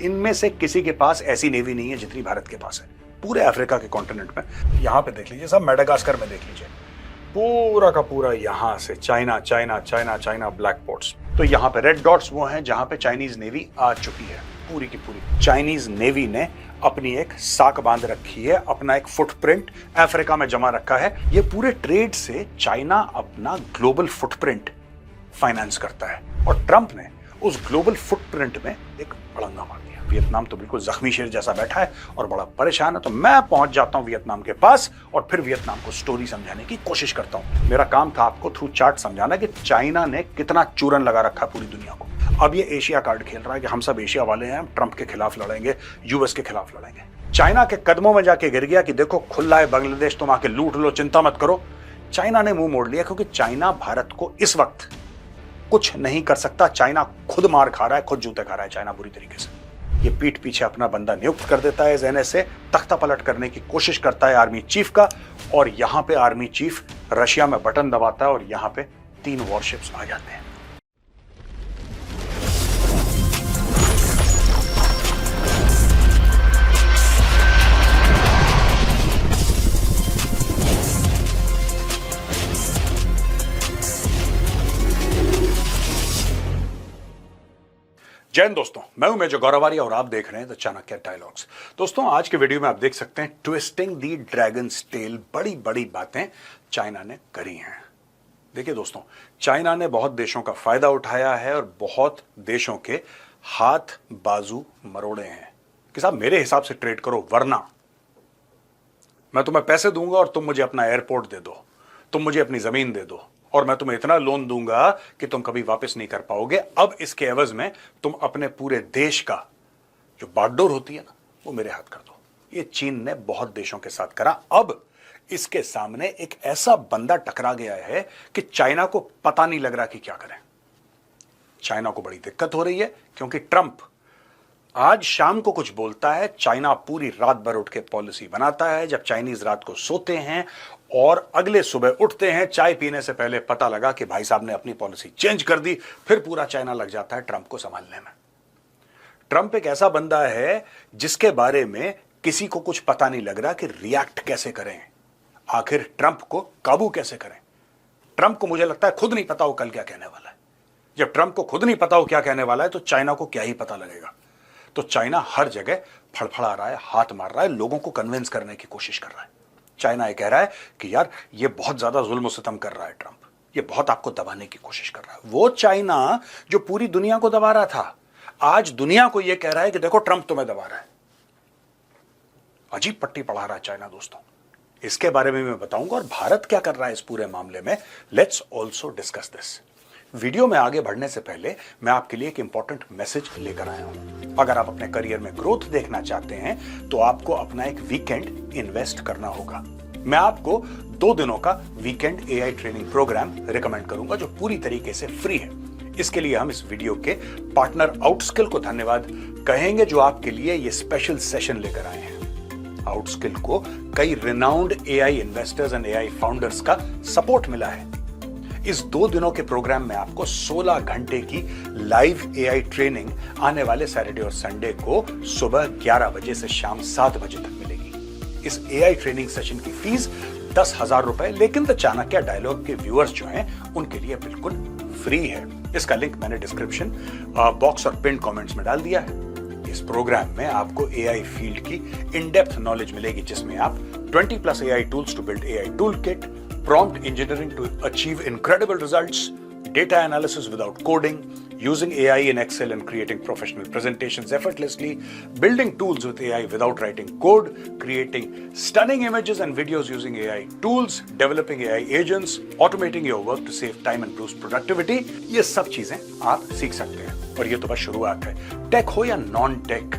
इनमें से किसी के पास ऐसी नेवी नहीं है जितनी भारत के पास है पूरे अफ्रीका के कॉन्टिनेंट में। यहाँ पे देख लीजिए, सब मेडागास्कर में देख लीजिए, पूरा का पूरा यहाँ से China China China China black ports. तो यहाँ पे रेड डॉट्स वो हैं जहां पे चाइनीज नेवी आ चुकी है। पूरी की पूरी चाइनीज नेवी ने अपनी एक साख बांध रखी है, अपना एक फुटप्रिंट अफ्रीका में जमा रखा है। ये पूरे ट्रेड से चाइना अपना ग्लोबल फुटप्रिंट फाइनेंस करता है और ट्रंप ने उस ग्लोबल फुटप्रिंट में एक अड़ंगा मार दिया। वियतनाम तो बिल्कुल जख्मी शेर जैसा बैठा है और बड़ा परेशान है। तो मैं पहुंच जाता हूं वियतनाम के पास और फिर वियतनाम को स्टोरी समझाने की कोशिश करता हूं। मेरा काम था आपको थ्रू चार्ट समझाना कि चाइना ने कितना चूरन लगा रखा पूरी दुनिया को। अब ये एशिया कार्ड खेल रहा है कि हम सब एशिया वाले हैं, हम ट्रंप के खिलाफ लड़ेंगे, यूएस के खिलाफ लड़ेंगे। चाइना के कदमों में जाके गिर गया कि देखो खुला है बांग्लादेश, तुम आके लूट लो, चिंता मत करो। चाइना ने मुंह मोड़ लिया क्योंकि चाइना भारत को इस वक्त कुछ नहीं कर सकता। चाइना खुद मार खा रहा है, खुद जूते खा रहा है चाइना बुरी तरीके से। ये पीठ पीछे अपना बंदा नियुक्त कर देता है एनएस से, तख्ता पलट करने की कोशिश करता है आर्मी चीफ का, और यहां पे आर्मी चीफ रशिया में बटन दबाता है और यहां पे 3 वॉरशिप्स आ जाते हैं। जय हिंद दोस्तों, मैं हूं मेजर गौरवारी और आप देख रहे हैं द चाणक्य डायलॉग्स। दोस्तों, आज के वीडियो में आप देख सकते हैं ट्विस्टिंग दी ड्रैगन्स टेल। बड़ी बड़ी बातें चाइना ने करी हैं। देखिए दोस्तों, चाइना ने बहुत देशों का फायदा उठाया है और बहुत देशों के हाथ बाजू मरोड़े हैं कि साहब मेरे हिसाब से ट्रेड करो, वरना मैं तुम्हें पैसे दूंगा और तुम मुझे अपना एयरपोर्ट दे दो, तुम मुझे अपनी जमीन दे दो और मैं तुम्हें इतना लोन दूंगा कि तुम कभी वापस नहीं कर पाओगे। अब इसके एवज में तुम अपने पूरे देश का जो बागडोर होती है ना, वो मेरे हाथ कर दो। ये चीन ने बहुत देशों के साथ करा। अब इसके सामने एक ऐसा बंदा टकरा गया है कि चाइना को पता नहीं लग रहा कि क्या करें। चाइना को बड़ी दिक्कत हो रही है क्योंकि ट्रंप आज शाम को कुछ बोलता है, चाइना पूरी रात भर उठ के पॉलिसी बनाता है। जब चाइनीज रात को सोते हैं और अगले सुबह उठते हैं, चाय पीने से पहले पता लगा कि भाई साहब ने अपनी पॉलिसी चेंज कर दी, फिर पूरा चाइना लग जाता है ट्रंप को संभालने में। ट्रंप एक ऐसा बंदा है जिसके बारे में किसी को कुछ पता नहीं लग रहा कि रिएक्ट कैसे करें, आखिर ट्रंप को काबू कैसे करें। ट्रंप को मुझे लगता है खुद नहीं पता वो कल क्या कहने वाला है। जब ट्रंप को खुद नहीं पता वो क्या कहने वाला है तो चाइना को क्या ही पता लगेगा। तो चाइना हर जगह फड़फड़ा रहा है, हाथ मार रहा है, लोगों को कन्विंस करने की कोशिश कर रहा है। चाइना ये कह रहा है कि यार ये बहुत ज्यादा जुल्म सितम कर रहा है ट्रंप, ये बहुत आपको दबाने की कोशिश कर रहा है। वो चाइना जो पूरी दुनिया को दबा रहा था, आज दुनिया को ये कह रहा है कि देखो ट्रंप तुम्हें दबा रहा है। अजीब पट्टी पढ़ा रहा है चाइना दोस्तों। इसके बारे में मैं बताऊंगा और भारत क्या कर रहा है इस पूरे मामले में। Let's also discuss this. Video में आगे बढ़ने से पहले मैं आपके लिए एक इंपॉर्टेंट मैसेज लेकर आया हूं। अगर आप अपने करियर में ग्रोथ देखना चाहते हैं तो आपको अपना एक वीकेंड इन्वेस्ट करना होगा। मैं आपको 2 दिनों का weekend AI training program recommend करूंगा जो पूरी तरीके से फ्री है। इसके लिए हम इस वीडियो के पार्टनर आउटस्किल को धन्यवाद कहेंगे जो आपके लिए ये स्पेशल सेशन लेकर आए हैं। आउटस्किल को कई renowned AI investors and AI founders का सपोर्ट मिला है। इस 2 दिनों के प्रोग्राम में आपको 16 घंटे की लाइव एआई ट्रेनिंग आने वाले सैटरडे और संडे को सुबह 11 बजे से शाम 7 बजे तक मिलेगी। इस एआई ट्रेनिंग सेशन की फीस 10,000 रुपए, लेकिन द चाणक्य डायलॉग के व्यूअर्स जो हैं उनके लिए बिल्कुल फ्री है। इसका लिंक मैंने डिस्क्रिप्शन बॉक्स और पिन कमेंट्स में डाल दिया है। इस प्रोग्राम में आपको एआई फील्ड की इन डेप्थ नॉलेज मिलेगी जिसमें आप 20+ AI tools to build AI tool kit, prompt engineering to achieve incredible results, data analysis without coding, using AI in Excel and creating professional presentations effortlessly, building tools with AI without writing code, creating stunning images and videos using AI tools, developing AI agents, automating your work to save time and boost productivity. ये सब चीजें आप सीख सकते हैं और ये तो बस शुरुआत है। टेक हो या नॉन टेक,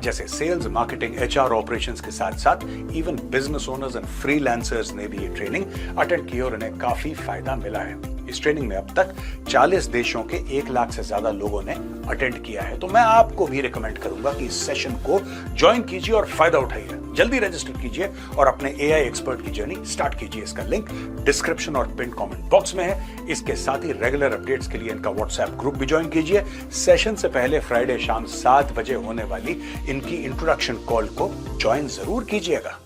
जैसे सेल्स, मार्केटिंग, एचआर, ऑपरेशंस के साथ साथ even business owners and freelancers ने भी ये ट्रेनिंग अटेंड की और उन्हें काफी फायदा मिला है। इस ट्रेनिंग में अब तक 40 देशों के 1 लाख से ज्यादा लोगों ने अटेंड किया है। तो मैं आपको भी रिकमेंड करूंगा कि इस सेशन को ज्वाइन कीजिए और फायदा उठाइए। जल्दी रजिस्टर कीजिए और अपने एआई एक्सपर्ट की जर्नी स्टार्ट कीजिए। इसका लिंक डिस्क्रिप्शन और पिन कमेंट बॉक्स में है। इसके साथ ही रेगुलर अपडेट्स के लिए इनका व्हाट्सएप ग्रुप भी ज्वाइन कीजिए। सेशन से पहले फ्राइडे शाम 7 बजे होने वाली इनकी इंट्रोडक्शन कॉल को ज्वाइन जरूर कीजिएगा।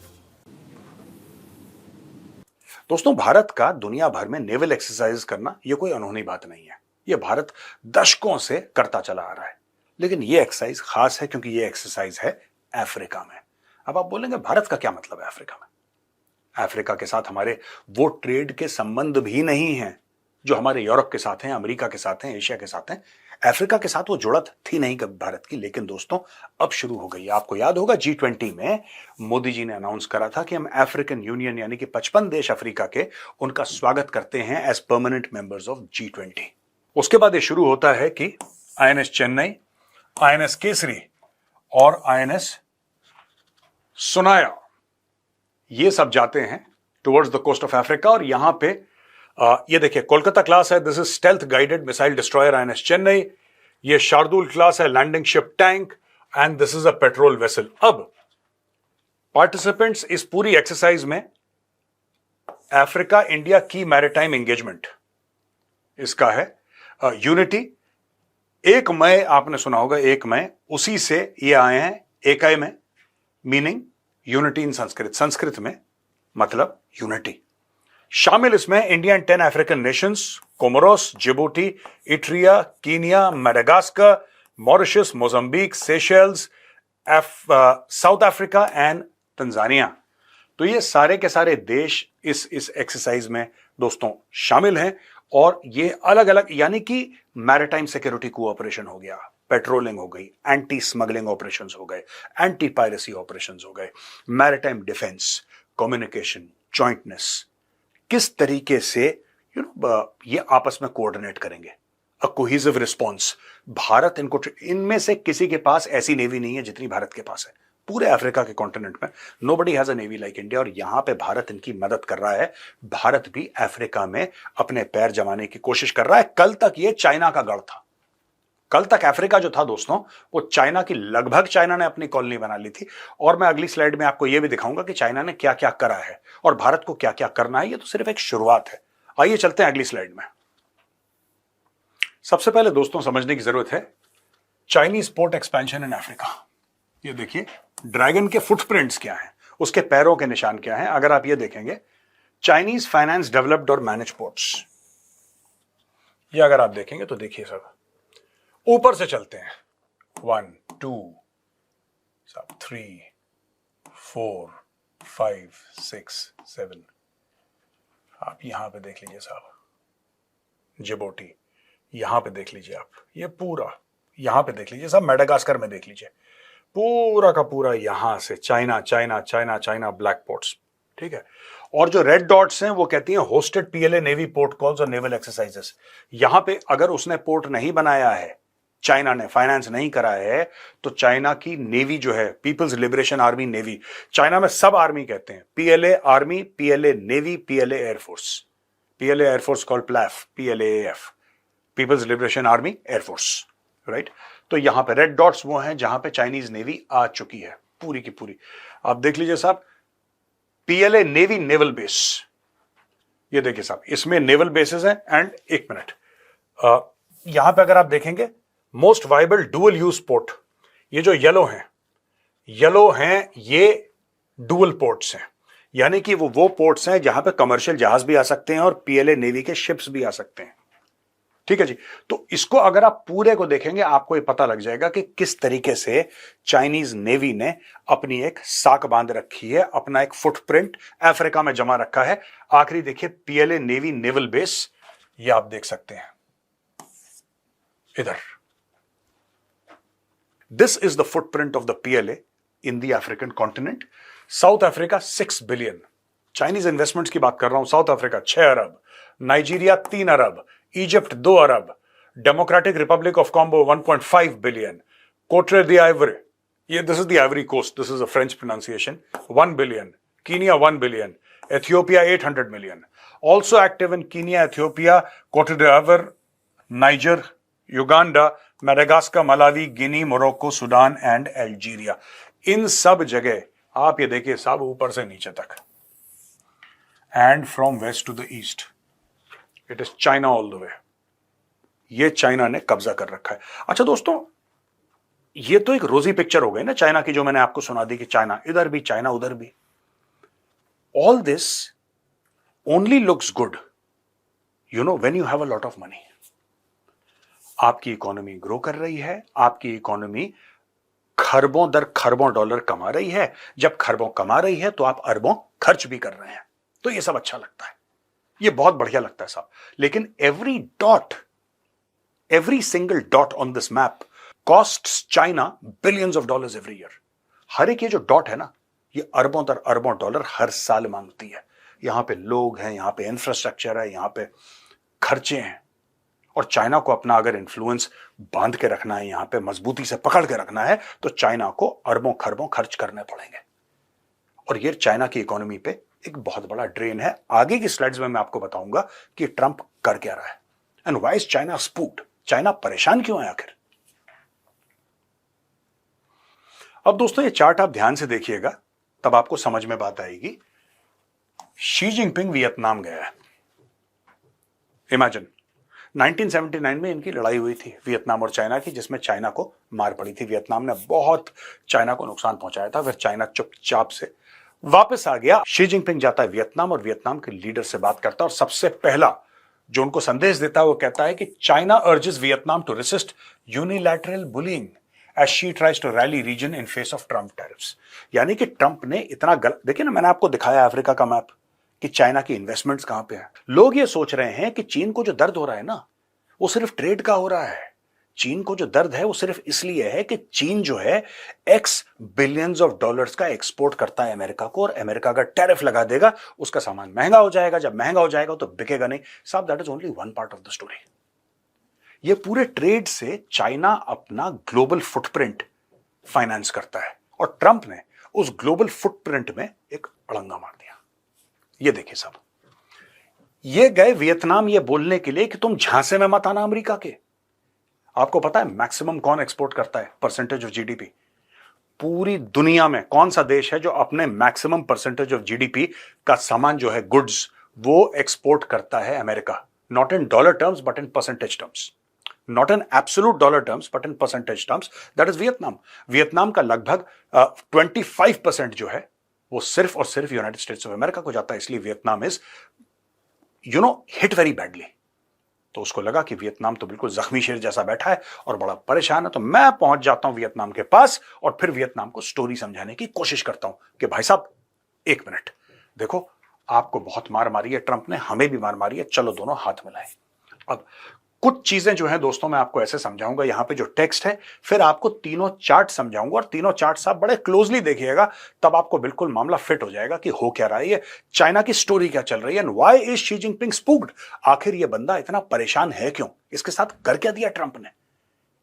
दोस्तों, भारत का दुनिया भर में नेवल एक्सरसाइज करना यह कोई अनहोनी बात नहीं है। यह भारत दशकों से करता चला आ रहा है। लेकिन यह एक्सरसाइज खास है क्योंकि यह एक्सरसाइज है अफ्रीका में। अब आप बोलेंगे भारत का क्या मतलब है अफ्रीका में? अफ्रीका के साथ हमारे वो ट्रेड के संबंध भी नहीं है जो हमारे यूरोप के साथ हैं, अमेरिका के साथ हैं, एशिया के साथ हैं। अफ्रीका के साथ वो जुड़त थी नहीं कभी भारत की। लेकिन दोस्तों, अब शुरू हो गई। आपको याद होगा G20 में मोदी जी ने अनाउंस करा था कि हम अफ्रीकन यूनियन यानी कि 55 देश अफ्रीका के उनका स्वागत करते हैं as permanent members of G20। उसके बाद ये शुरू होता है कि INS चेन्नई, INS केसरी और INS सुनाया, ये सब जाते हैं towards the coast of Africa. और यहां पे ये देखिए कोलकाता क्लास है, this is stealth guided missile destroyer INS Chennai. ये शार्दुल क्लास है, landing ship tank, and this is a patrol vessel. अब पार्टिसिपेंट्स इस पूरी एक्सरसाइज में अफ्रीका इंडिया की मैरिटाइम एंगेजमेंट इसका है यूनिटी। 1 मई आपने सुना होगा, 1 मई, उसी से ये आए हैं एकाई में, मीनिंग यूनिटी इन संस्कृत में मतलब यूनिटी। शामिल इसमें India and 10 African Nations, Comoros, Djibouti, Eritrea, Kenya, Madagascar, Mauritius, Mozambique, Seychelles, south Africa and Tanzania. तो ये सारे के सारे देश इस एक्सरसाइज में दोस्तों शामिल हैं। और ये अलग अलग यानी कि मैरिटाइम सिक्योरिटी कोऑपरेशन हो गया, पेट्रोलिंग हो गई, एंटी स्मगलिंग ऑपरेशंस हो गए, एंटी पायरेसी ऑपरेशंस हो गए, मैरिटाइम डिफेंस, कम्युनिकेशन, जॉइंटनेस, किस तरीके से ये आपस में कोऑर्डिनेट करेंगे, अ कोहेसिव रिस्पॉन्स। भारत इनमें से किसी के पास ऐसी नेवी नहीं है जितनी भारत के पास है। पूरे अफ्रीका के कॉन्टिनेंट में nobody has a navy like India. और यहां पे भारत इनकी मदद कर रहा है। भारत भी अफ्रीका में अपने पैर जमाने की कोशिश कर रहा है। कल तक ये चाइना का गढ़ था। कल तक अफ्रीका जो था दोस्तों, वो चाइना की, लगभग चाइना ने अपनी कॉलोनी बना ली थी। और मैं अगली स्लाइड में आपको यह भी दिखाऊंगा कि चाइना ने क्या क्या करा है और भारत को क्या क्या करना है। ये तो सिर्फ एक शुरुआत है। आइए चलते हैं अगली स्लाइड में। सबसे पहले दोस्तों समझने की जरूरत है Chinese port expansion in Africa. ये देखिए ड्रैगन के फुटप्रिंट्स क्या हैं, उसके पैरों के निशान क्या हैं। अगर आप ये देखेंगे, चाइनीज फाइनेंस डेवलप्ड और मैनेज पोर्ट्स, ये अगर आप देखेंगे तो देखिए सब ऊपर से चलते हैं, 1 2 सब 3 4 5 6 7। आप यहां पे देख लीजिए साहब, जिबूटी, यहां पे देख लीजिए आप, ये पूरा यहां पे देख लीजिए साहब, मेडागास्कर में देख लीजिए, पूरा का पूरा यहां से China China China China, black ports, ठीक है। और जो रेड डॉट्स हैं वो कहती हैं hosted PLA navy port calls और नेवल एक्सरसाइजेस। यहां पे अगर उसने पोर्ट नहीं बनाया है, चाइना ने फाइनेंस नहीं करा है, तो चाइना की नेवी जो है, people's liberation army navy, China में सब आर्मी कहते हैं, PLA army, PLA navy, PLA air force, PLA air force called PLAAF, PLAAF, people's liberation army air force, right. तो यहां पे रेड डॉट्स वो हैं जहां पे चाइनीज नेवी आ चुकी है पूरी की पूरी। आप देख लीजिए साहब, PLA नेवी नेवल बेस, ये देखिए साहब, इसमें नेवल बेसेस हैं। एंड एक मिनट, यहां पे अगर आप देखेंगे, most viable dual use port, ये जो येलो हैं ये डुअल पोर्ट्स हैं, यानी कि वो पोर्ट्स हैं जहां पे कमर्शियल जहाज भी आ सकते हैं और PLA नेवी के शिप्स भी आ सकते हैं, ठीक है जी। तो इसको अगर आप पूरे को देखेंगे, आपको ये पता लग जाएगा कि किस तरीके से चाइनीज नेवी ने अपनी एक साख बांध रखी है, अपना एक फुटप्रिंट अफ्रीका में जमा रखा है। आखिरी देखिए PLA नेवी नेवल बेस, ये आप देख सकते हैं इधर। This is the footprint of the PLA in the African continent. South Africa 6 billion, Chinese investments की बात कर रहा हूं। साउथ अफ्रीका 6 अरब, नाइजीरिया 3 अरब, इजिप्ट 2 अरब, democratic republic of Congo 1.5 billion, Cote d' Ivoire, ये this is the Ivory Coast, this is a French pronunciation, 1 billion, Kenya 1 billion, Ethiopia 800 million. Also active in Kenya, Ethiopia, Cote d'Ivoire, Niger, Uganda, Madagascar, Malawi, Guinea, Morocco, Sudan and Algeria. इन सब जगह आप ये देखिए सब ऊपर से नीचे तक, and from west to the east it is China all the way. ये चाइना ने कब्जा कर रखा है. अच्छा दोस्तों, ये तो एक रोजी पिक्चर हो गई ना चाइना की, जो मैंने आपको सुना दी कि चाइना इधर भी, चाइना उधर भी. All this only looks good you know when you have a lot of money. आपकी इकोनॉमी ग्रो कर रही है, आपकी इकोनॉमी खरबों दर खरबों डॉलर कमा रही है. जब खरबों कमा रही है तो आप अरबों खर्च भी कर रहे हैं. तो ये सब अच्छा लगता है, ये बहुत बढ़िया लगता है साहब. लेकिन every dot, every single dot on this map costs China billions of dollars every year. हर एक ये जो डॉट है ना, ये अरबों दर अरबों डॉलर हर साल मांगती है. यहां पे लोग हैं, यहां पे इंफ्रास्ट्रक्चर है, यहां पे खर्चे हैं. और चाइना को अपना अगर इन्फ्लुएंस बांध के रखना है, यहां पे मजबूती से पकड़ के रखना है, तो चाइना को अरबों खरबों खर्च करने पड़ेंगे. और ये चाइना की इकोनॉमी पे एक बहुत बड़ा ड्रेन है. आगे की स्लाइड्स में मैं आपको बताऊंगा कि ट्रंप कर क्या रहा है and why is China spooked. China परेशान क्यों है आखिर. अब दोस्तों ये चार्ट आप ध्यान से देखिएगा, तब आपको समझ में बात आएगी. शी जिनपिंग वियतनाम गया है. इमेजिन 1979 में इनकी लड़ाई हुई थी वियतनाम और चाइना की, जिसमें चाइना को मार पड़ी थी. वियतनाम ने बहुत चाइना को नुकसान पहुंचाया था. फिर चाइना चुपचाप से वापस आ गया. शी जिनपिंग जाता है वियतनाम और वियतनाम के लीडर से बात करता है, और सबसे पहला जो उनको संदेश देता है वो कहता है कि China urges Vietnam to resist unilateral bullying as she tries to rally region in face of Trump tariffs. यानी कि ट्रंप ने इतना गलत, देखिए ना, मैंने आपको दिखाया अफ्रीका का मैप कि चाइना की इन्वेस्टमेंट्स कहां पे है. लोग ये सोच रहे हैं कि चीन को जो दर्द हो रहा है ना, वो सिर्फ ट्रेड का हो रहा है. चीन को जो दर्द है वो सिर्फ इसलिए है कि चीन जो है एक्स बिलियंस ऑफ डॉलर्स का एक्सपोर्ट करता है अमेरिका को, और अमेरिका अगर टैरिफ लगा देगा उसका सामान महंगा हो जाएगा. जब महंगा हो जाएगा तो बिकेगा नहीं. साहब, that is only one part of the story. ये पूरे ट्रेड से चाइना अपना ग्लोबल फुटप्रिंट फाइनेंस करता है, और ट्रंप ने उस ग्लोबल फुटप्रिंट में एक अड़ंगा मार दिया. ये देखिए साहब, ये गए वियतनाम ये बोलने के लिए कि तुम झांसे में मत आना अमेरिका के. आपको पता है मैक्सिमम कौन एक्सपोर्ट करता है परसेंटेज ऑफ जीडीपी. पूरी दुनिया में कौन सा देश है जो अपने मैक्सिमम परसेंटेज ऑफ जीडीपी का सामान जो है गुड्स, वो एक्सपोर्ट करता है America. Not in dollar terms but in percentage terms. Not in absolute dollar terms but in percentage terms. That is Vietnam. Vietnam का लगभग 25% जो है वो सिर्फ और सिर्फ यूनाइटेड स्टेट्स ऑफ अमेरिका को जाता है. इसलिए Vietnam is hit very badly. तो उसको लगा कि वियतनाम तो बिल्कुल जख्मी शेर जैसा बैठा है और बड़ा परेशान है, तो मैं पहुंच जाता हूं वियतनाम के पास और फिर वियतनाम को स्टोरी समझाने की कोशिश करता हूं कि भाई साहब एक मिनट देखो, आपको बहुत मार मारी है ट्रंप ने, हमें भी मार मारी है, चलो दोनों हाथ मिलाएं. अब कुछ चीजें जो है दोस्तों मैं आपको ऐसे समझाऊंगा. यहां पे जो टेक्स्ट है, फिर आपको तीनों चार्ट समझाऊंगा, और तीनों चार्ट साहब बड़े क्लोजली देखिएगा, तब आपको बिल्कुल मामला फिट हो जाएगा कि हो क्या रहा है, चाइना की स्टोरी क्या चल रही है, and why is Xi Jinping spooked. आखिर ये बंदा इतना परेशान है क्यों, इसके साथ कर क्या दिया ट्रंप ने.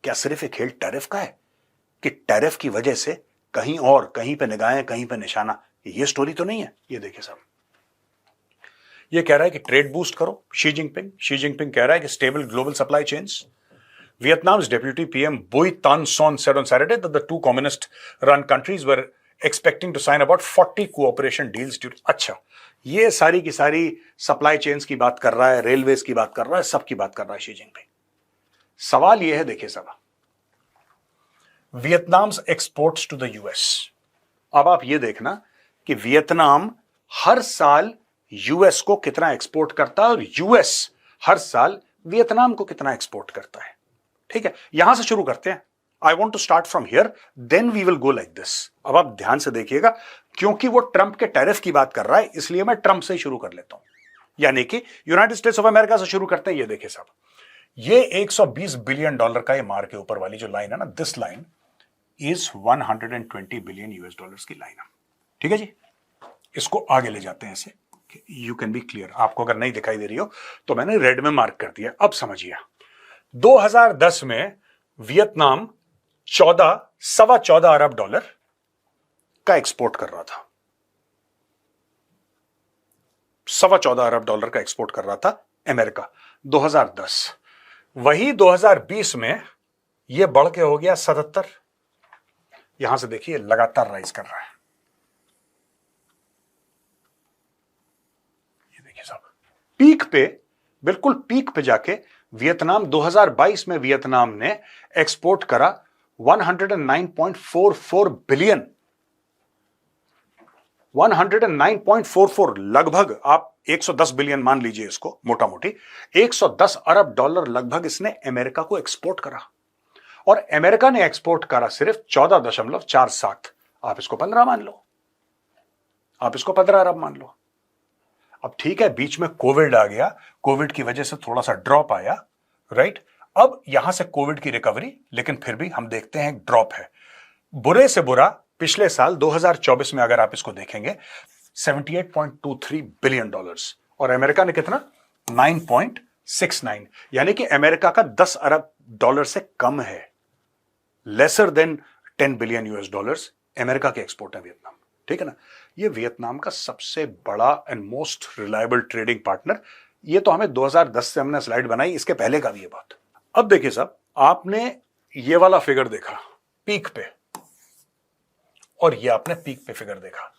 क्या सिर्फ एक खेल टैरिफ का है कि टैरिफ की वजह से कहीं और, कहीं पे निगाहें कहीं पे निशाना, ये स्टोरी तो नहीं है. ये देखिए साहब, ये कह रहा है कि ट्रेड बूस्ट करो शी जिनपिंग कह रहा है कि stable global supply chains. Vietnam's deputy PM Bui Tan Son said on Saturday that the two communist-run countries were expecting to sign about 40 cooperation deals during. अच्छा, ये सारी की सारी सप्लाई चेन्स की बात कर रहा है, रेलवेज की बात कर रहा है, सबकी बात कर रहा है शी जिनपिंग. सवाल ये है, देखिए साहब, वियतनाम्स एक्सपोर्ट्स टू द यूएस. अब आप ये देखना कि वियतनाम हर साल यूएस को कितना एक्सपोर्ट करता है और यूएस हर साल वियतनाम को कितना एक्सपोर्ट करता है. ठीक है, यहां से शुरू करते हैं. I want to start from here, then we will go like this. अब आप ध्यान से देखिएगा, क्योंकि वो ट्रंप के टैरिफ की बात कर रहा है, इसलिए मैं ट्रंप से ही शुरू कर लेता हूं, यानी कि यूनाइटेड स्टेट्स ऑफ अमेरिका से शुरू करते हैं. ये देखिए साहब, ये $120 बिलियन का ये मार के ऊपर वाली जो लाइन है ना, this line is 120 billion US dollars की लाइन है. ठीक है जी, इसको आगे ले जाते हैं ऐसे, यू कैन बी क्लियर. आपको अगर नहीं दिखाई दे रही हो तो मैंने रेड में मार्क कर दिया. अब समझिए, 2010 में वियतनाम 14 अरब डॉलर का एक्सपोर्ट कर रहा था. $14.25 अरब का एक्सपोर्ट कर रहा था अमेरिका 2010। वही 2020 में यह बढ़ के हो गया 77। यहां से देखिए लगातार राइज कर रहा है। ये देखिए साहब, पीक पे, बिल्कुल पीक पे जाके वियतनाम 2022 में वियतनाम ने एक्सपोर्ट करा 109.44 बिलियन, 109.44, लगभग आप 110 बिलियन मान लीजिए इसको, मोटा मोटी 110 अरब डॉलर लगभग इसने अमेरिका को एक्सपोर्ट करा। और अमेरिका ने एक्सपोर्ट करा सिर्फ 14.47। आप इसको 15 मान लो, आप इसको 15 अरब मान लो। अब ठीक है, बीच में कोविड आ गया, कोविड की वजह से थोड़ा सा ड्रॉप आया, राइट। अब यहां से कोविड की रिकवरी, लेकिन फिर भी हम देखते हैं ड्रॉप है। बुरे से बुरा पिछले साल 2024 में अगर आप इसको देखेंगे 78.23 बिलियन डॉलर्स, और अमेरिका ने कितना 9.69, यानी कि अमेरिका का 10 अरब डॉलर से कम है, lesser than 10 billion US dollars America के एक्सपोर्ट है वियतनाम, ठीक है ना। ये वियतनाम का सबसे बड़ा and most reliable trading partner. ये तो हमें 2010 से हमने स्लाइड बनाई, इसके पहले का भी ये बात। अब देखिए साहब, आपने ये वाला फिगर देखा पीक पे, और ये आपने पीक पे फिगर देखा।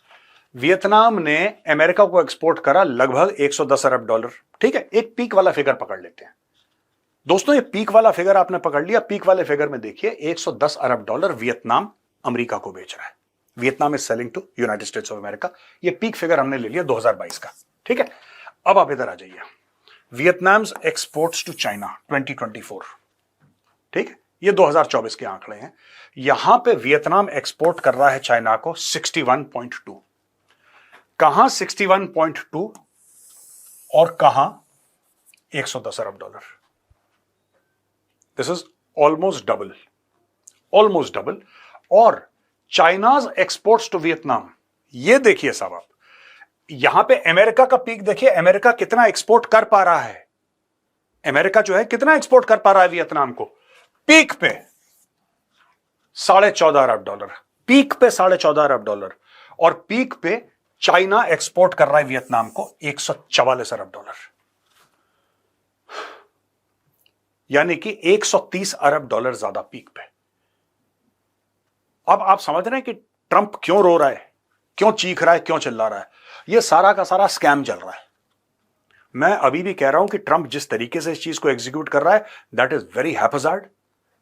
वियतनाम ने अमेरिका को एक्सपोर्ट करा लगभग 110 अरब डॉलर, ठीक है। एक पीक वाला फिगर पकड़ लेते हैं दोस्तों, ये पीक वाला फिगर आपने पकड़ लिया। पीक वाले फिगर में देखिए 110 अरब डॉलर वियतनाम अमेरिका को बेच रहा है। Vietnam is selling to United States of America. ये पीक फिगर हमने ले लिया 2022 का, ठीक है। अब आप इधर आ जाइए, वियतनाम्स एक्सपोर्ट्स टू चाइना 2024, ठीक है। ये 2024 के आंकड़े हैं। यहां पे वियतनाम एक्सपोर्ट कर रहा है चाइना को 61.2। कहां 61.2 और कहां 110 अरब dollar. This is almost double, almost double. और चाइनाज एक्सपोर्ट्स टू वियतनाम, ये देखिए साहब आप, यहां पे अमेरिका का पीक देखिए, अमेरिका कितना एक्सपोर्ट कर पा रहा है। अमेरिका जो है कितना एक्सपोर्ट कर पा रहा है वियतनाम को, पीक पे 14.5 अरब डॉलर, पीक पे 14.5 अरब डॉलर। और पीक पे चाइना एक्सपोर्ट कर रहा है वियतनाम को 144 अरब डॉलर, यानी कि 130 अरब डॉलर ज्यादा पीक पे। अब आप समझ रहे हैं कि ट्रंप क्यों रो रहा है, क्यों चीख रहा है, क्यों चिल्ला रहा है। यह सारा का सारा स्कैम चल रहा है। मैं अभी भी कह रहा हूं कि ट्रंप जिस तरीके से इस चीज को एग्जीक्यूट कर रहा है, दैट इज वेरी हैप्पीजार्ड।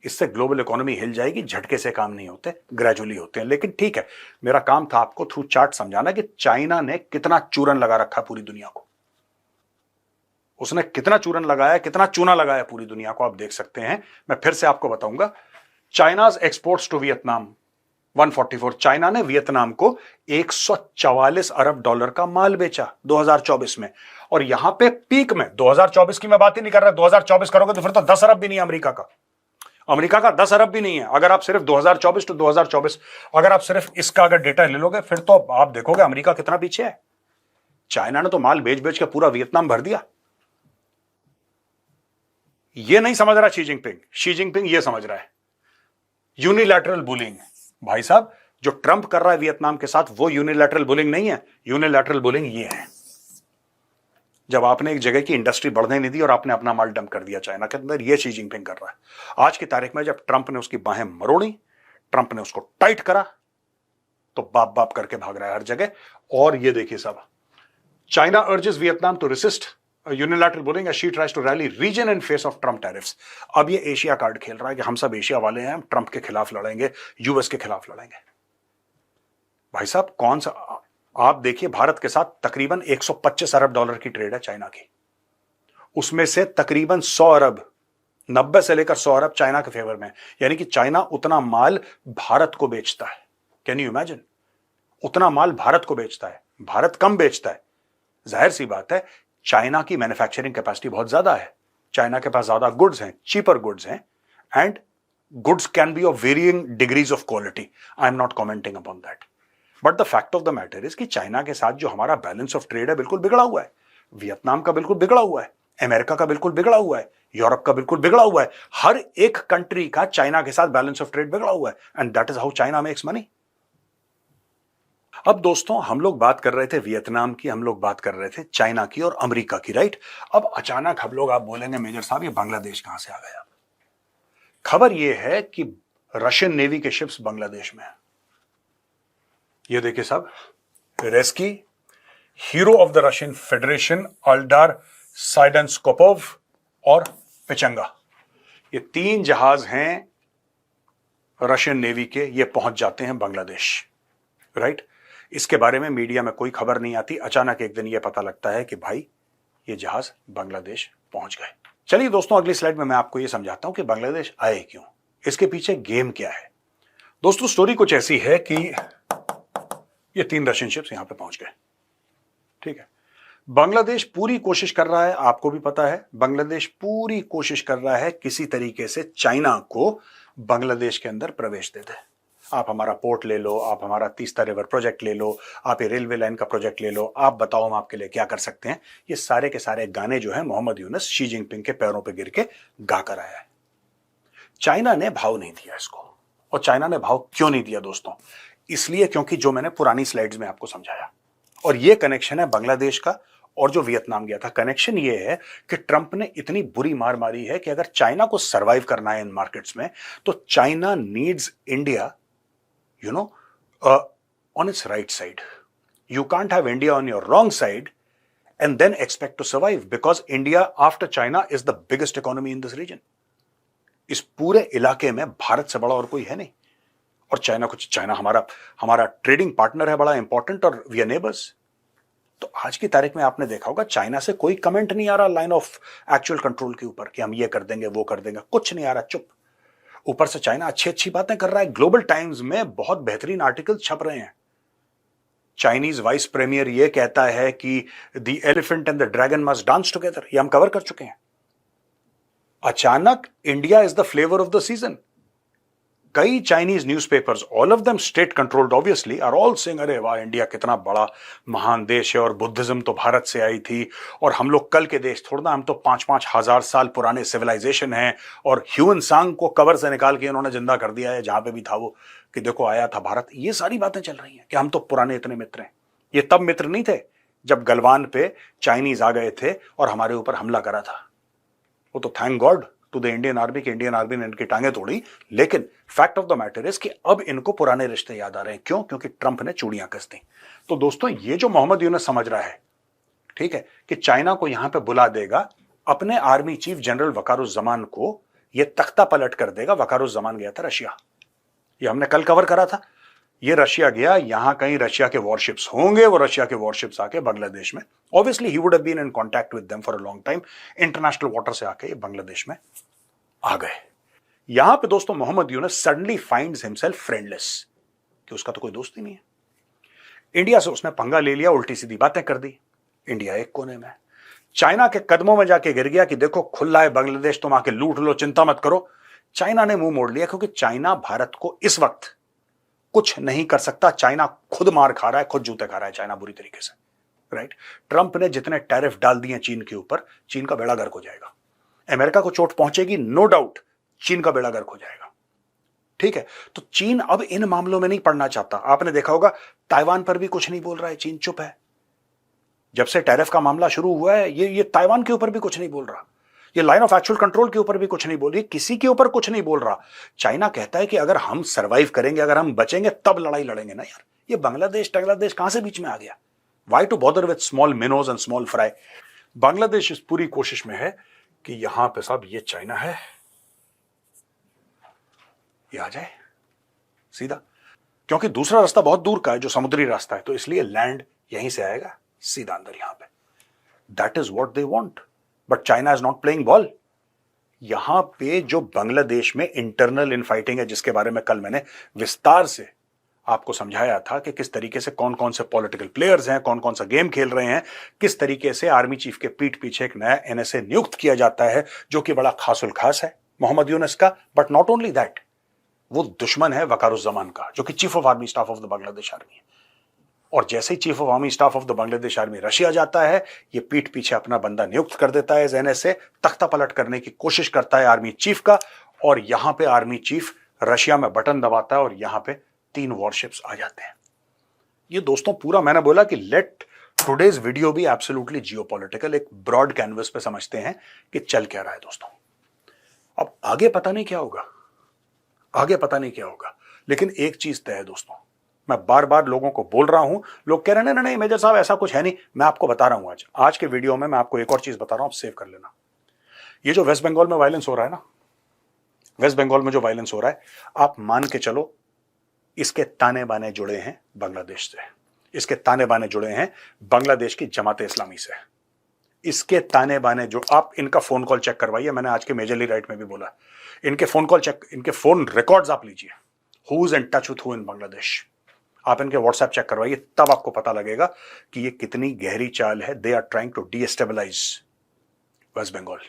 इससे ग्लोबल इकोनॉमी हिल जाएगी। झटके से काम नहीं होते, ग्रेजुअली होते हैं। लेकिन ठीक है, मेरा काम था आपको थ्रू चार्ट समझाना कि चाइना ने कितना चूरन लगा रखा पूरी दुनिया को। उसने कितना चूरन लगाया, कितना चूना लगाया पूरी दुनिया को, आप देख सकते हैं। मैं फिर से आपको बताऊंगा, China's exports to Vietnam 144। China ने वियतनाम को 144 अरब डॉलर का माल बेचा 2024 में। और यहां पे पीक में, 2024 की मैं बात ही नहीं कर रहा, 2024 करोगे तो फिर तो 10 अरब भी नहीं है अमेरिका का। अमेरिका का 10 अरब भी नहीं है। अगर आप सिर्फ 2024 टू 2024, अगर आप सिर्फ इसका अगर डेटा ले लोगे, फिर तो आप देखोगे अमेरिका कितना पीछे है। चाइना ने तो माल बेच बेच के पूरा वियतनाम भर दिया। ये नहीं समझ रहा शी जिनपिंग ये समझ रहा है यूनिलैटरल बुलिंग। भाई साहब, जो ट्रंप कर रहा है वियतनाम के साथ, वो यूनिलैटरल बुलिंग नहीं है। यूनिलैटरल बुलिंग ये है जब आपने एक जगह की इंडस्ट्री बढ़ने नहीं दी और आपने अपना माल डंप कर दिया चाइना के अंदर। ये शी जिनपिंग कर रहा है। आज की तारीख में जब ट्रंप ने उसकी बाहें मरोड़ी, ट्रंप ने उसको टाइट करा, तो बाप बाप करके भाग रहा है हर जगह। और ये देखिए साहब, China urges Vietnam to resist unilateral bullying as she tries to rally region in face of Trump tariffs. अब ये एशिया कार्ड खेल रहा है कि हम सब एशिया वाले हैं, हम ट्रंप के खिलाफ लड़ेंगे, यूएस के खिलाफ लड़ेंगे। भाई साहब, कौन सा, आप देखिए, भारत के साथ तकरीबन 125 अरब डॉलर की ट्रेड है चाइना की। उसमें से तकरीबन 100 अरब, 90 से लेकर 100 अरब चाइना के फेवर में। यानी कि चाइना उतना माल भारत को बेचता है। कैन यू इमेजिन, उतना माल भारत को बेचता है, भारत कम बेचता है। जाहिर सी बात है, चाइना की मैन्युफैक्चरिंग कैपेसिटी बहुत ज्यादा है। चाइना के पास ज्यादा गुड्स हैं, चीपर गुड्स हैं, and goods can be of varying degrees of quality. I am not commenting upon that, but the fact of the matter is कि चाइना के साथ जो हमारा बैलेंस ऑफ ट्रेड है बिल्कुल बिगड़ा हुआ है। वियतनाम का बिल्कुल बिगड़ा हुआ है, अमेरिका का बिल्कुल बिगड़ा हुआ है, यूरोप का बिल्कुल बिगड़ा हुआ है। हर एक कंट्री का चाइना के साथ बैलेंस ऑफ ट्रेड बिगड़ा हुआ है, and that is how China makes money. अब दोस्तों हम लोग बात कर रहे थे वियतनाम की, हम लोग बात कर रहे थे चाइना की और अमेरिका की, राइट। अब अचानक हम लोग, आप बोलेंगे मेजर साहब ये बांग्लादेश कहां से आ गया। खबर यह है कि रशियन नेवी के शिप्स बांग्लादेश में है। ये देखिए साहब, रेस्की, hero of the Russian Federation, Aldar Tsydenzhapov और पिचंगा, ये 3 जहाज हैं रशियन नेवी के, ये पहुंच जाते हैं बांग्लादेश, राइट। इसके बारे में मीडिया में कोई खबर नहीं आती, अचानक एक दिन ये पता लगता है कि भाई ये जहाज बांग्लादेश पहुंच गए। चलिए दोस्तों, अगली स्लाइड में मैं आपको ये समझाता हूं कि बांग्लादेश आए क्यों, इसके पीछे गेम क्या है। दोस्तों स्टोरी कुछ ऐसी है कि ये 3 रशियन शिप्स यहां पे पहुंच गए, ठीक है। बांग्लादेश पूरी कोशिश कर रहा है, आपको भी पता है, बांग्लादेश पूरी कोशिश कर रहा है किसी तरीके से चाइना को बांग्लादेश के अंदर प्रवेश दे दे। आप हमारा पोर्ट ले लो, आप हमारा तीस्ता रिवर प्रोजेक्ट ले लो, आप ये रेलवे लाइन का प्रोजेक्ट ले लो, आप बताओ हम आपके लिए क्या कर सकते हैं। ये सारे के सारे गाने जो है मोहम्मद यूनुस शी जिनपिंग के पैरों पे गिर के गा कर आया है। चाइना ने भाव नहीं दिया इसको। और चाइना ने भाव क्यों नहीं दिया दोस्तों? इसलिए क्योंकि जो मैंने पुरानी स्लाइड्स में आपको समझाया, और ये कनेक्शन है बांग्लादेश का और जो वियतनाम गया था। कनेक्शन ये है कि ट्रंप ने इतनी बुरी मार मारी है कि अगर चाइना को सर्वाइव करना है इन मार्केट्स में, तो China needs India, you know, on its right side. You can't have India on your wrong side and then expect to survive, because India after China is the biggest economy in this region. इस पूरे इलाके में भारत से बड़ा और कोई है नहीं। और चाइना हमारा ट्रेडिंग पार्टनर है, बड़ा इंपॉर्टेंट, और वी आर नेबर्स। तो आज की तारीख में आपने देखा होगा चाइना से कोई कमेंट नहीं आ रहा लाइन ऑफ एक्चुअल कंट्रोल के ऊपर कि हम ये कर देंगे वो कर देंगे, कुछ नहीं आ रहा, चुप। ऊपर से चाइना अच्छी अच्छी बातें कर रहा है। ग्लोबल टाइम्स में बहुत बेहतरीन आर्टिकल छप रहे हैं। चाइनीज वाइस प्रीमियर ये कहता है कि the elephant and the dragon must dance together, ये हम कवर कर चुके हैं। अचानक India is the flavour of the season. कई Chinese newspapers, all of them state controlled obviously, are all saying अरे वाह इंडिया कितना बड़ा महान देश है और बुद्धिज्म तो भारत से आई थी और हम लोग कल के देश थोड़ा ना, हम तो 5-5 हजार साल पुराने सिविलाइजेशन हैं। और ह्यूमन सांग को कवर से निकाल के इन्होंने जिंदा कर दिया है जहां पे भी था वो, कि देखो आया था भारत। ये सारी बातें चल रही हैं कि हम तो पुराने इतने मित्र हैं। ये तब मित्र नहीं थे जब गलवान पे चाइनीज आ गए थे और हमारे ऊपर हमला करा था। वो तो thank God to the Indian Army की इंडियन आर्मी ने इनकी टांगें तोड़ी। लेकिन fact of the matter is कि अब इनको पुराने रिश्ते याद आ रहे हैं। क्यों? क्योंकि ट्रंप ने चूड़ियां कस दी। तो दोस्तों ये जो मोहम्मद यूनुस समझ रहा है, ठीक है, कि चाइना को यहां पे बुला देगा, अपने आर्मी चीफ जनरल वकारुज्जमान को ये तख्ता पलट कर देगा। वकारुज्जमान गया था रशिया, ये हमने कल कवर करा था। ये रशिया गया, यहां कहीं रशिया के वॉरशिप्स होंगे, वो रशिया के वॉरशिप्स आके बांग्लादेश में, obviously he would have been in contact with them for a long time, international water से आके ये बांग्लादेश में आ गए। यहां पे दोस्तों Mohammad Yunus suddenly finds himself friendless, कि उसका तो कोई दोस्त ही नहीं है। इंडिया से उसने पंगा ले लिया, उल्टी सीधी बातें कर दी। इंडिया एक कोने में, चाइना के कदमों में जाके गिर गया कि देखो खुला है बांग्लादेश, तुम आके लूट लो, चिंता मत करो। चाइना ने मुंह मोड़ लिया, क्योंकि चाइना भारत को इस वक्त कुछ नहीं कर सकता। चाइना खुद मार खा रहा है, खुद जूते खा रहा है चाइना बुरी तरीके से, राइट। ट्रंप ने जितने टैरिफ डाल दिए चीन के ऊपर, चीन का बेड़ा गर्क हो जाएगा। अमेरिका को चोट पहुंचेगी, नो डाउट, चीन का बेड़ा गर्क हो जाएगा, ठीक है। तो चीन अब इन मामलों में नहीं पड़ना चाहता। आपने देखा होगा ताइवान पर भी कुछ नहीं बोल रहा है, चीन चुप है। जब से टैरिफ का मामला शुरू हुआ है, ये ताइवान के ऊपर भी कुछ नहीं बोल रहा, ये लाइन ऑफ एक्चुअल कंट्रोल के ऊपर भी कुछ नहीं बोल रही, किसी के ऊपर कुछ नहीं बोल रहा। चाइना कहता है कि अगर हम सर्वाइव करेंगे, अगर हम बचेंगे, तब लड़ाई लड़ेंगे ना यार। ये बांग्लादेश कहां से बीच में आ गया? Why to bother with small minnows and small fry? Bangladesh इस पूरी कोशिश में है कि यहां पे साहब ये चाइना है, ये आ जाए सीधा, क्योंकि दूसरा रास्ता बहुत दूर का है जो समुद्री रास्ता है, तो इसलिए लैंड यहीं से आएगा सीधा अंदर यहां पे। That is what they want, but China is not playing ball. यहां पे जो बांग्लादेश में इंटरनल इनफाइटिंग है, जिसके बारे में कल मैंने विस्तार से आपको समझाया था कि किस तरीके से कौन कौन से पॉलिटिकल प्लेयर्स हैं, कौन कौन सा गेम खेल रहे हैं, किस तरीके से आर्मी चीफ के पीठ पीछे एक नया एनएसए नियुक्त किया जाता है, जो कि बड़ा खासुल खास है मोहम्मद यूनुस का। बट नॉट ओनली दैट, वो दुश्मन है वकारुज्जमान का, जो कि chief of army staff of the Bangladesh army है। और जैसे ही chief of army staff of the Bangladesh army Russia जाता है, ये पीठ पीछे अपना बंदा नियुक्त कर देता है एनएसए, तख्ता पलट करने की कोशिश करता है आर्मी चीफ का। और यहां पे आर्मी चीफ रशिया में बटन दबाता है और यहां पे 3 वॉरशिप्स आ जाते हैं। ये दोस्तों पूरा मैंने बोला कि लेट टुडेज वीडियो भी एब्सोल्युटली जियोपॉलिटिकल, एक ब्रॉड कैनवस पे समझते हैं कि चल क्या रहा है दोस्तों। अब आगे पता नहीं क्या होगा, आगे पता नहीं क्या होगा, लेकिन एक चीज तय है दोस्तों, मैं बार बार लोगों को बोल रहा हूं, लोग कह रहे हैं नहीं मेजर साहब ऐसा कुछ है नहीं, मैं आपको बता रहा हूं आज के वीडियो में मैं आपको एक और चीज बता रहा हूं, आप सेव कर लेना। ये जो वेस्ट बंगाल में वायलेंस हो रहा है ना, वेस्ट बंगाल में जो वायलेंस हो रहा है, आप मान के चलो इसके ताने बाने जुड़े हैं बांग्लादेश से, इसके ताने बाने जुड़े हैं बांग्लादेश की जमात इस्लामी से, इसके ताने बाने जो, आप इनका फोन कॉल चेक करवाइए, मैंने आज के मेजरली राइट में भी बोला, इनके फोन कॉल चेक, इनके फोन रिकॉर्ड्स आप लीजिए, who is in touch with who in Bangladesh, आप इनके व्हाट्सएप चेक करवाइए, तब आपको पता लगेगा कि ये कितनी गहरी चाल है। They are trying to destabilise West Bengal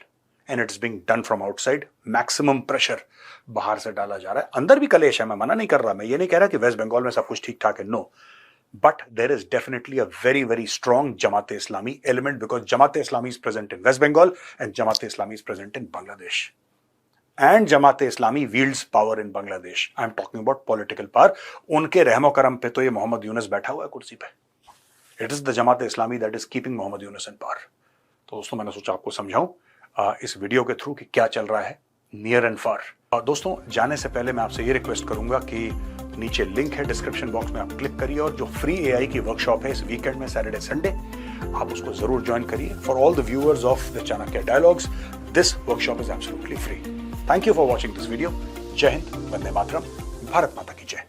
and it's being done from outside. Maximum pressure बाहर से डाला जा रहा है, अंदर भी कलेश है, मैं मना नहीं कर रहा, मैं ये नहीं कह रहा कि वेस्ट बंगाल में सब कुछ ठीक ठाक है, no, but there is definitely a very, very strong Jamaat-e-Islami element because Jamaat-e-Islami is present in West Bengal and Jamaat-e-Islami is present in Bangladesh. And Jamaat-e-Islami wields power in Bangladesh. I am talking about political power. उनके रहमो करम पे तो ये मोहम्मद यूनुस बैठा हुआ है कुर्सी पे. It is the Jamaat-e-Islami that is keeping Mohammad Yunus in power. तो दोस्तों मैंने सोचा आपको समझाऊं इस वीडियो के थ्रू कि क्या चल रहा है नियर एंड फार। दोस्तों जाने से पहले मैं आपसे ये रिक्वेस्ट करूंगा कि नीचे लिंक है डिस्क्रिप्शन बॉक्स में, आप क्लिक करिए और जो फ्री एआई की वर्कशॉप है इस वीकेंड में सैटरडे संडे, आप उसको जरूर ज्वाइन करिए। For all the viewers of the Chanakya dialogues, this workshop is absolutely free. Thank you for watching this video. जय हिंद, वंदे मातरम, भारत माता की जय।